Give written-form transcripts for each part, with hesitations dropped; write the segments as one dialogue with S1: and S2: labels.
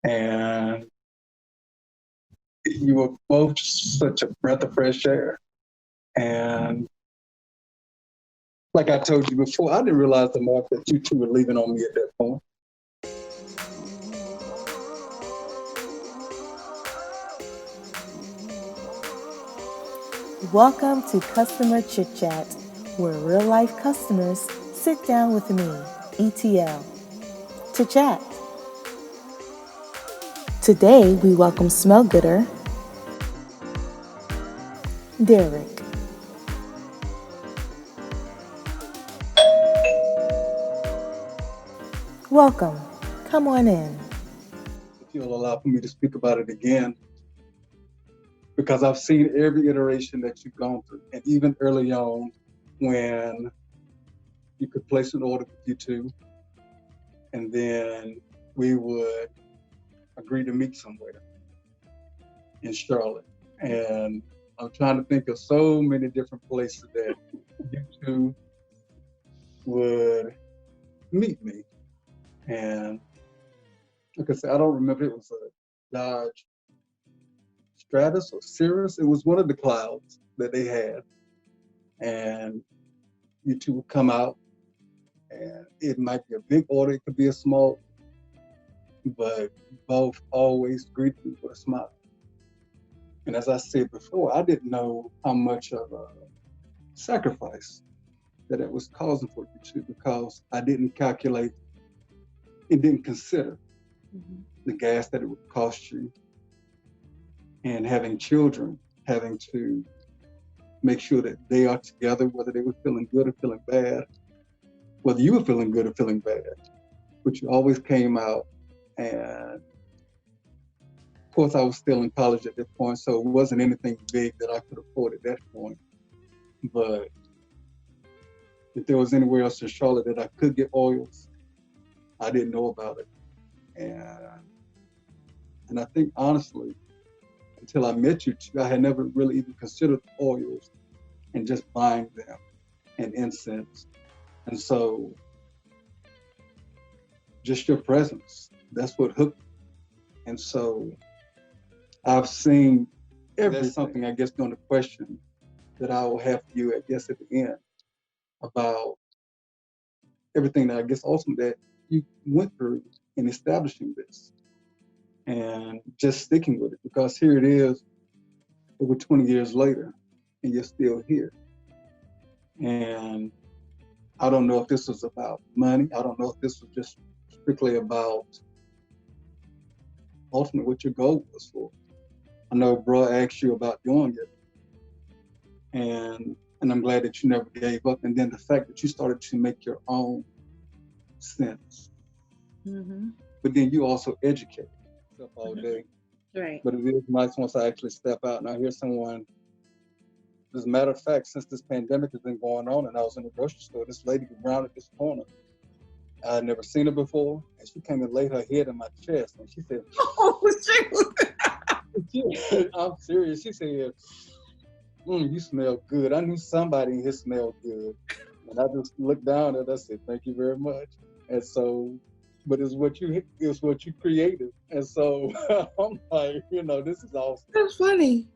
S1: And you were both such a breath of fresh air. And like I told you before, I didn't realize the mark that you two were leaving on me at that point.
S2: Welcome to Customer Chit Chat, where real-life customers sit down with me, ETL, to chat. Today, we welcome Smell Gooder, Derek. Welcome. Come on in.
S1: If you'll allow for me to speak about it again, because I've seen every iteration that you've gone through, and even early on when you could place an order with you two, and then we would agree to meet somewhere in Charlotte. And I'm trying to think of so many different places that you two would meet me. And like I said, I don't remember if it was a Dodge Stratus or Cirrus. It was one of the clouds that they had. And you two would come out, and it might be a big order, it could be a small, but both always greeted me with a smile. And as I said before, I didn't know how much of a sacrifice that it was causing for you two, because I didn't calculate and didn't consider the gas that it would cost you, and having children, having to make sure that they are together, whether they were feeling good or feeling bad, whether you were feeling good or feeling bad, but you always came out. And of course, I was still in college at that point, so it wasn't anything big that I could afford at that point. But if there was anywhere else in Charlotte that I could get oils, I didn't know about it. And I think, honestly, until I met you two, I had never really even considered oils and just buying them and incense. And so just your presence, that's what hooked me. And so I've seen everything. That's something, I guess, on the question that I will have for you, I guess, at the end, about everything that I guess ultimately that you went through in establishing this and just sticking with it, because here it is over 20 years later and you're still here. And I don't know if this was about money. I don't know if this was just strictly about ultimately what your goal was for. I know bro asked you about doing it, and I'm glad that you never gave up. And then the fact that you started to make your own sense. But then you also educate yourself all day.
S3: Right.
S1: But it is nice once I actually step out and I hear someone. As a matter of fact, since this pandemic has been going on and I was in the grocery store, this lady around at this corner, I had never seen her before, and she came and laid her head in my chest, and she said,
S3: "Oh, shoot."
S1: I'm serious. She said, you smell good. I knew somebody in here smelled good. And I just looked down and I said, thank you very much. And so, but it's what you created. And so I'm like, this is awesome.
S3: That's funny.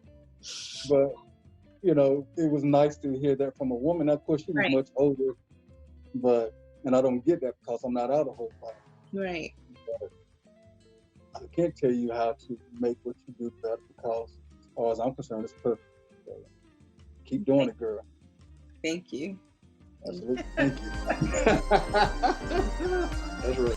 S1: But, it was nice to hear that from a woman. Of course, she was much older, and I don't get that because I'm not out a whole lot.
S3: Right.
S1: But I can't tell you how to make what you do better, because as far as I'm concerned, it's perfect. So keep doing it, girl.
S3: Thank you.
S1: Absolutely. Thank you. That's right.